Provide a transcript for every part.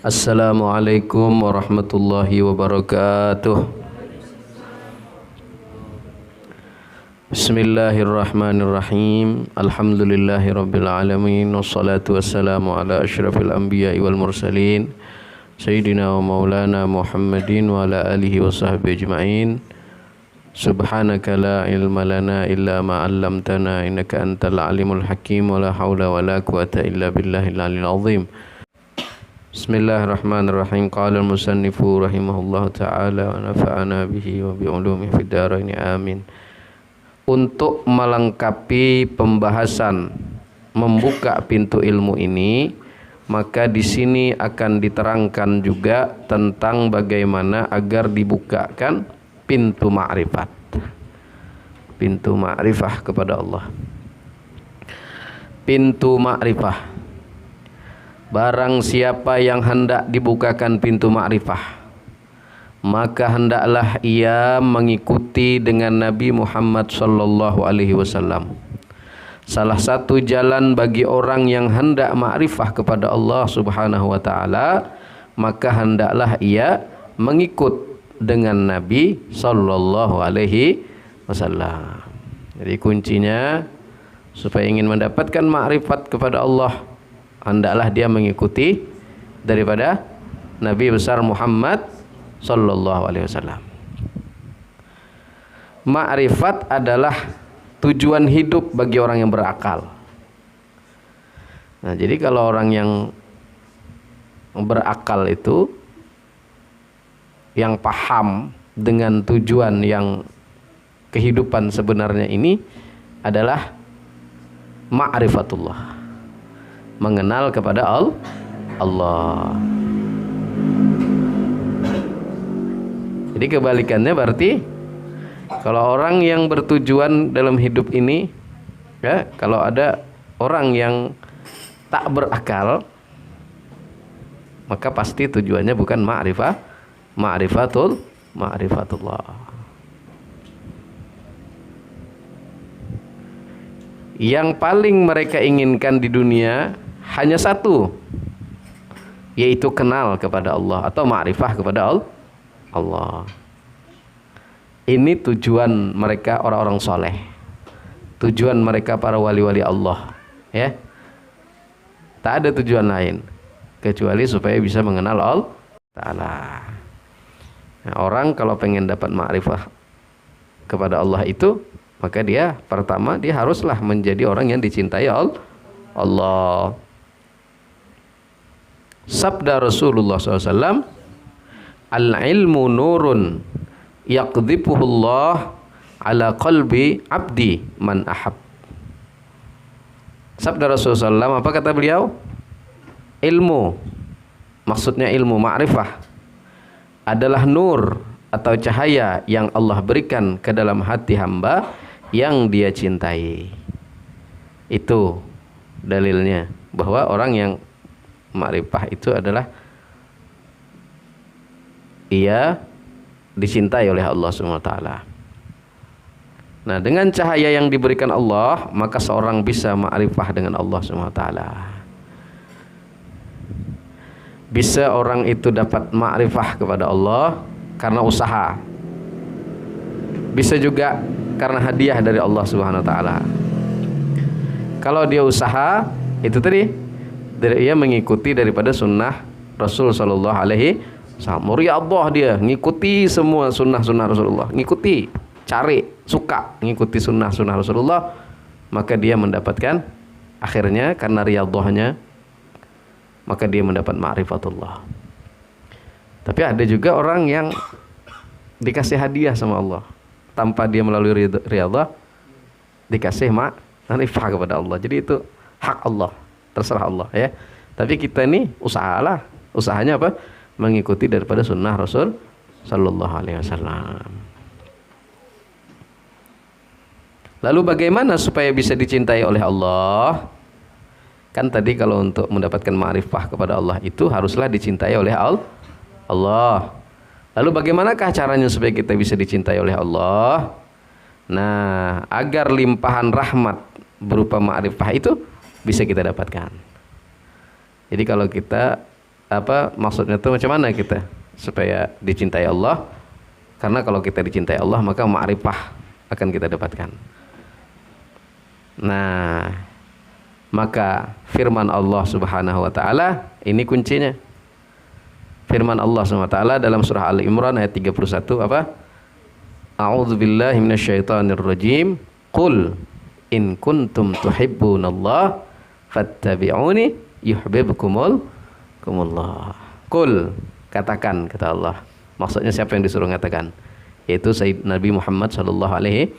Assalamualaikum warahmatullahi wabarakatuh. Bismillahirrahmanirrahim. Alhamdulillahi rabbil alamin. Wassalatu wassalamu ala asyrafil anbiya'i wal mursalin Sayyidina wa maulana Muhammadin wa ala alihi wa sahbihi ajma'in. Subhanaka la ilma lana illa ma 'allamtana innaka antal alimul hakim wa la haula wa la quwata illa billahil aliyil azim. Bismillahirrahmanirrahim. Qala al-musannifu rahimahullahu ta'ala wa nafa'ana bihi wa bi ulumihi fid dharain amin. Untuk melengkapi pembahasan membuka pintu ilmu ini, maka di sini akan diterangkan juga tentang bagaimana agar dibukakan pintu ma'rifat. Pintu ma'rifah kepada Allah. Pintu ma'rifah. Barang siapa yang hendak dibukakan pintu ma'rifah, maka hendaklah ia mengikuti dengan Nabi Muhammad sallallahu alaihi wasallam. Salah satu jalan bagi orang yang hendak ma'rifah kepada Allah Subhanahu wa taala, maka hendaklah ia mengikut dengan Nabi sallallahu alaihi wasallam. Jadi kuncinya supaya ingin mendapatkan ma'rifat kepada Allah, hendaklah dia mengikuti daripada Nabi besar Muhammad sallallahu alaihi wasallam. Ma'rifat adalah tujuan hidup bagi orang yang berakal. Nah, jadi kalau orang yang berakal itu yang paham dengan tujuan yang kehidupan sebenarnya ini adalah ma'rifatullah. Mengenal kepada Allah. Jadi kebalikannya berarti kalau orang yang bertujuan dalam hidup ini, ya, kalau ada orang yang tak berakal, maka pasti tujuannya bukan ma'rifatullah. Yang paling mereka inginkan di dunia hanya satu, yaitu kenal kepada Allah atau ma'rifah kepada Allah. Ini tujuan mereka orang-orang soleh, tujuan mereka para wali-wali Allah, ya. Tak ada tujuan lain kecuali supaya bisa mengenal Allah Ta'ala. Nah, orang kalau pengen dapat ma'rifah kepada Allah itu, maka dia pertama dia haruslah menjadi orang yang dicintai Allah. Sabda Rasulullah SAW, al-ilmu nurun yaqdhifuhullah ala qalbi abdi man ahab. Sabda Rasulullah SAW, apa kata beliau? Ilmu, maksudnya ilmu ma'rifah, adalah nur atau cahaya yang Allah berikan ke dalam hati hamba yang dia cintai. Itu dalilnya bahwa orang yang ma'rifah itu adalah ia dicintai oleh Allah SWT. Nah, dengan cahaya yang diberikan Allah, maka seorang bisa ma'rifah dengan Allah SWT. Bisa orang itu dapat ma'rifah kepada Allah karena usaha. Bisa juga karena hadiah dari Allah Subhanahu wa taala. Kalau dia usaha, itu tadi dia mengikuti daripada sunnah Rasul sallallahu alaihi wasallam. Riyadhah, dia ngikuti semua sunnah-sunnah Rasulullah. Ngikuti, cari, suka ngikuti sunnah-sunnah Rasulullah, maka dia mendapatkan akhirnya karena riyadhahnya, maka dia mendapat ma'rifatullah. Tapi ada juga orang yang dikasih hadiah sama Allah tanpa dia melalui riyadhah, dikasih ma'rifah kepada Allah. Jadi itu hak Allah, terserah Allah, ya. Tapi kita ini usahalah, usahanya apa? Mengikuti daripada sunnah Rasul sallallahu alaihi wasallam. Lalu bagaimana supaya bisa dicintai oleh Allah? Kan tadi kalau untuk mendapatkan ma'rifah kepada Allah itu haruslah dicintai oleh Allah. Lalu bagaimanakah caranya supaya kita bisa dicintai oleh Allah? Nah, agar limpahan rahmat berupa ma'rifah itu bisa kita dapatkan. Jadi kalau kita maksudnya tuh macam mana kita supaya dicintai Allah? Karena kalau kita dicintai Allah maka ma'rifah akan kita dapatkan. Nah, maka firman Allah Subhanahu wa taala ini kuncinya. Firman Allah Subhanahu wa taala dalam surah Ali Imran ayat 31 apa? A'udzubillahi minasyaitonir rajim. Qul in kuntum tuhibbunallah fattabi'uni yuhibbukumullah. Qul, katakan, kata Allah. Maksudnya siapa yang disuruh katakan? Yaitu Sayyid Nabi Muhammad sallallahu alaihi.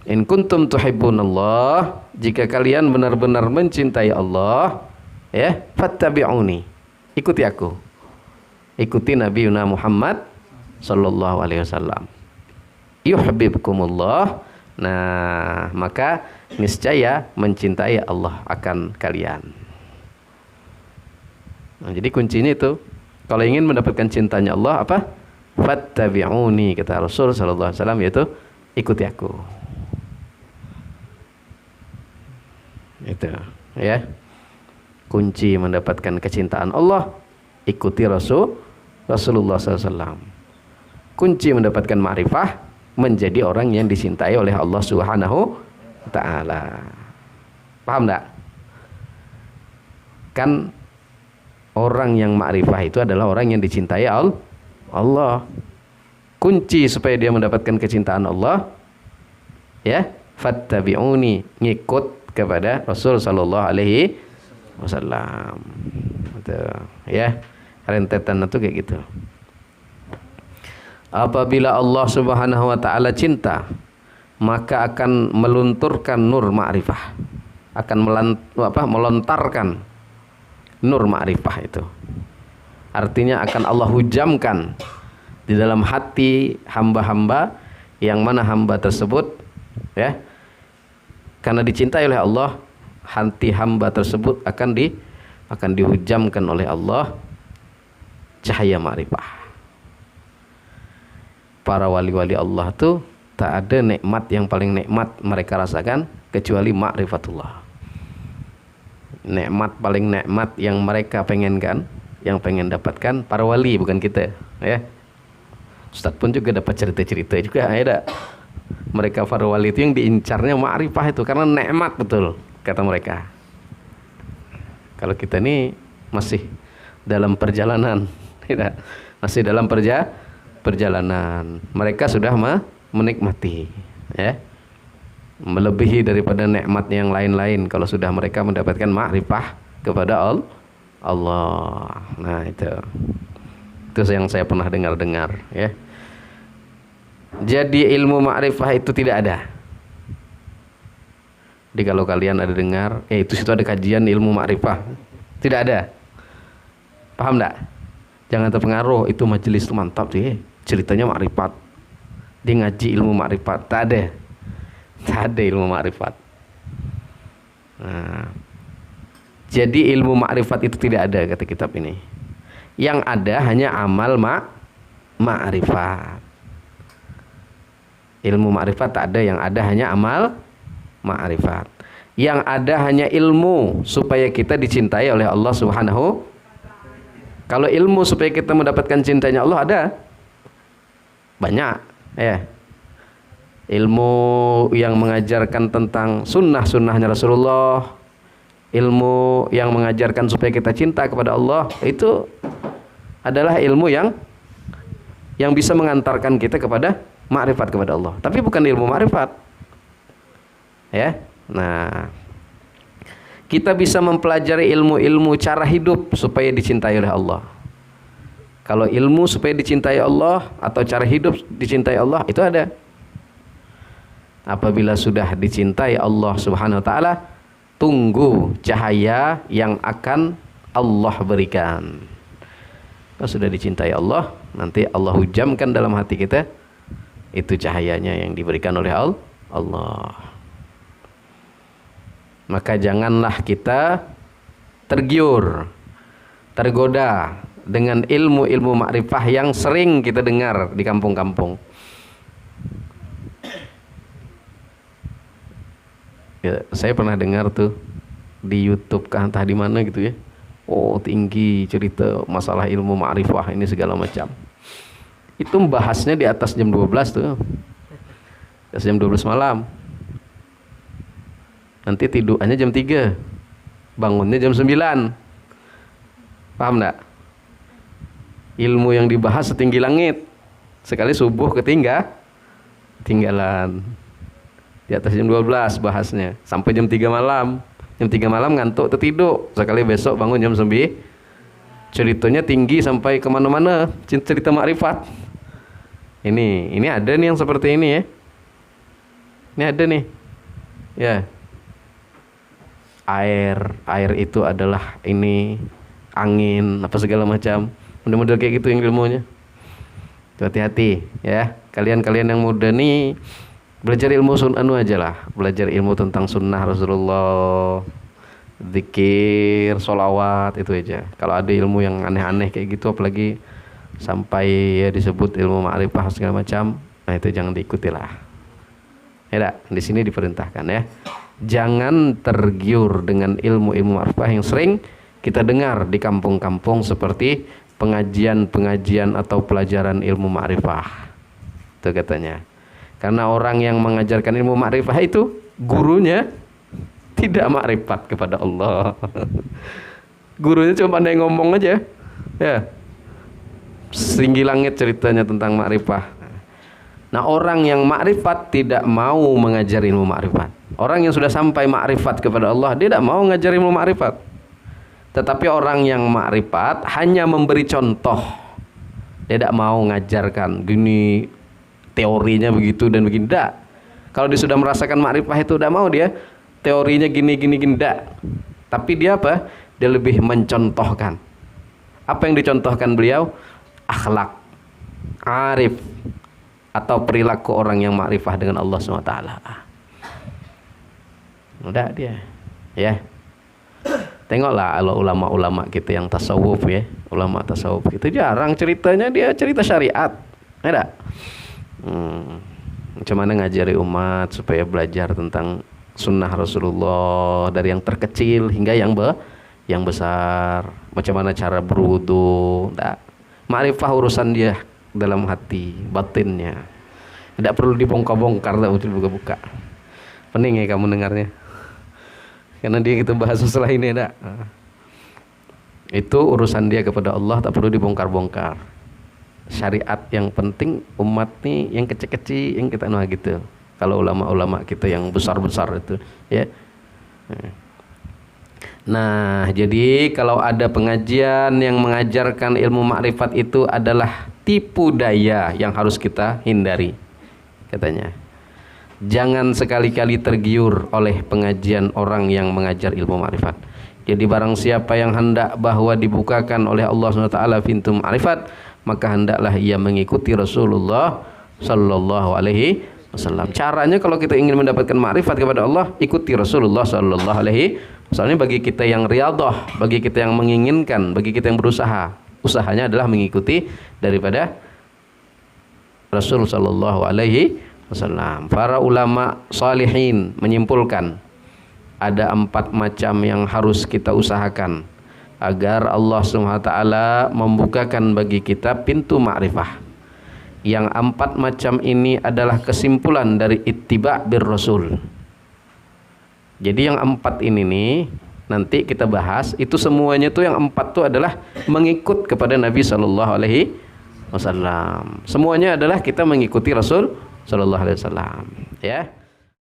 In kuntum tuhibbunallah, jika kalian benar-benar mencintai Allah, ya, fattabi'uni, ikuti aku. Ikuti Nabi Muhammad sallallahu alaihi wasallam. Yuhibbukumullah. Nah, maka niscaya mencintai Allah akan kalian. Nah, jadi kuncinya itu, kalau ingin mendapatkan cintanya Allah apa? Fattabi'uni, kata Rasul sallallahu alaihi wasallam, yaitu ikuti aku. Itu, ya. Kunci mendapatkan kecintaan Allah, ikuti Rasulullah SAW. Kunci mendapatkan ma'rifah, menjadi orang yang dicintai oleh Allah Subhanahu wa ta'ala. Paham enggak? Kan orang yang ma'rifah itu adalah orang yang dicintai Allah. Kunci supaya dia mendapatkan kecintaan Allah, ya, fattabi'uni, ngikut kepada Rasul sallallahu alaihi wasallam. Ya, rentetan itu kayak gitu. Apabila Allah Subhanahu wa taala cinta, maka akan melunturkan nur ma'rifah, akan melontarkan nur ma'rifah itu. Artinya akan Allah hujamkan di dalam hati hamba-hamba, yang mana hamba tersebut, ya, karena dicintai oleh Allah, hati hamba tersebut akan dihujamkan oleh Allah cahaya ma'rifah. Para wali-wali Allah tuh tak ada nikmat yang paling nikmat mereka rasakan kecuali ma'rifatullah. Nikmat paling nikmat yang mereka pengenkan, yang pengen dapatkan para wali, bukan kita, ya. Ustaz pun juga dapat cerita-cerita juga, ya. Mereka para wali itu yang diincarnya ma'rifah itu karena nikmat betul, kata mereka. Kalau kita ini masih dalam perjalanan, tidak, masih dalam perjalanan. Mereka sudah menikmati, ya, melebihi daripada nikmat yang lain-lain kalau sudah mereka mendapatkan ma'rifah kepada Allah. Nah, itu yang saya pernah dengar, ya. Jadi ilmu ma'rifah itu tidak ada. Jadi kalau kalian ada dengar, itu situ ada kajian ilmu ma'rifah, tidak ada. Paham enggak? Jangan terpengaruh, itu majelis itu mantap sih, ceritanya ma'rifat, dia ngaji ilmu ma'rifat. Tak ada ilmu ma'rifat. Nah, jadi ilmu ma'rifat itu tidak ada, kata kitab ini. Yang ada hanya amal ma'rifat. Ilmu ma'rifat tak ada, yang ada hanya amal ma'rifat. Yang ada hanya ilmu supaya kita dicintai oleh Allah Subhanahu. Kalau ilmu supaya kita mendapatkan cintanya Allah ada banyak, ya. Ilmu yang mengajarkan tentang sunnah-sunnahnya Rasulullah, ilmu yang mengajarkan supaya kita cinta kepada Allah, itu adalah ilmu yang bisa mengantarkan kita kepada ma'rifat kepada Allah. Tapi bukan ilmu ma'rifat, ya. Nah, kita bisa mempelajari ilmu-ilmu cara hidup supaya dicintai oleh Allah. Kalau ilmu supaya dicintai Allah atau cara hidup dicintai Allah, itu ada. Apabila sudah dicintai Allah Subhanahu wa taala, tunggu cahaya yang akan Allah berikan. Kalau sudah dicintai Allah, nanti Allah hujamkan dalam hati kita, itu cahayanya yang diberikan oleh Allah. Maka janganlah kita tergiur, tergoda dengan ilmu-ilmu makrifah yang sering kita dengar di kampung-kampung. Ya, saya pernah dengar tuh di YouTube kah entah di mana gitu ya. Oh, tinggi cerita masalah ilmu ma'rifah ini segala macam. Itu bahasnya di atas jam 12 tuh. Atas jam 12 malam. Nanti tidurannya jam 3. Bangunnya jam 9. Paham enggak? Ilmu yang dibahas setinggi langit. Sekali subuh ketinggalan. Di atas jam 12 bahasnya. Sampai jam 3 malam. Jam 3 malam ngantuk tertidur. Sekali besok bangun jam 9. Ceritanya tinggi sampai kemana-mana. Cerita makrifat. Ini ada nih yang seperti ini ya. Ini ada nih. Ya. Air itu adalah ini, angin, apa segala macam. Model-model kayak gitu yang ilmunya. Hati-hati ya. Kalian-kalian yang muda nih belajar ilmu anu aja lah. Belajar ilmu tentang sunnah Rasulullah, zikir, sholawat, itu aja. Kalau ada ilmu yang aneh-aneh kayak gitu, apalagi sampai ya disebut ilmu ma'rifah segala macam, nah itu jangan diikuti lah. Ya, di sini diperintahkan ya. Jangan tergiur dengan ilmu-ilmu ma'rifah yang sering kita dengar di kampung-kampung seperti pengajian-pengajian atau pelajaran ilmu ma'rifah. Itu katanya. Karena orang yang mengajarkan ilmu ma'rifah itu gurunya tidak ma'rifat kepada Allah. Gurunya cuma pandai ngomong aja. Ya. Setinggi langit ceritanya tentang ma'rifah. Nah, orang yang ma'rifat tidak mau mengajar ilmu ma'rifat. Orang yang sudah sampai ma'rifat kepada Allah, dia tidak mau mengajar ilmu ma'rifat. Tetapi orang yang ma'rifat hanya memberi contoh. Dia tidak mau mengajarkan gini teorinya begitu dan begini. Tidak. Kalau dia sudah merasakan ma'rifah itu tidak mau dia teorinya gini tidak. Tapi dia apa? Dia lebih mencontohkan. Apa yang dicontohkan beliau? Akhlak, arif, atau perilaku orang yang ma'rifah dengan Allah SWT. Udah dia, ya. Tengoklah kalau ulama-ulama kita yang tasawuf ya, ulama tasawuf kita jarang ceritanya dia cerita syariat, ada. Macam mana ngajari umat supaya belajar tentang sunnah Rasulullah dari yang terkecil hingga yang besar. Macam mana cara berwudu, ma'rifah urusan dia dalam hati, batinnya. Tidak perlu dibongkar-bongkar, tidak perlu buka-buka. Pening ya kamu dengarnya. Karena dia kita bahas setelah ini ada. Itu urusan dia kepada Allah, tak perlu dibongkar-bongkar. Syariat yang penting umat nih yang kecil-kecil yang kita gitu. Kalau ulama-ulama kita yang besar-besar itu, ya. Nah, jadi kalau ada pengajian yang mengajarkan ilmu makrifat itu adalah tipu daya yang harus kita hindari, katanya. Jangan sekali-kali tergiur oleh pengajian orang yang mengajar ilmu makrifat. Jadi barang siapa yang hendak bahwa dibukakan oleh Allah SWT pintu makrifat, maka hendaklah ia mengikuti Rasulullah Sallallahu Alaihi Wasallam. Caranya kalau kita ingin mendapatkan makrifat kepada Allah, ikuti Rasulullah Sallallahu Alaihi Wasallam. Bagi kita yang riyadhah, bagi kita yang menginginkan, bagi kita yang berusaha, usahanya adalah mengikuti daripada Rasul Sallallahu Alaihi Wasallam. Para ulama salihin menyimpulkan ada 4 macam yang harus kita usahakan agar Allah SWT membukakan bagi kita pintu ma'rifah. Yang 4 macam ini adalah kesimpulan dari ittiba' bir Rasul. Jadi yang 4 ini nih nanti kita bahas, itu semuanya tuh yang 4 tuh adalah mengikut kepada Nabi Sallallahu Alaihi Wasallam. Semuanya adalah kita mengikuti Rasul Sallallahu Alaihi Wasallam, ya.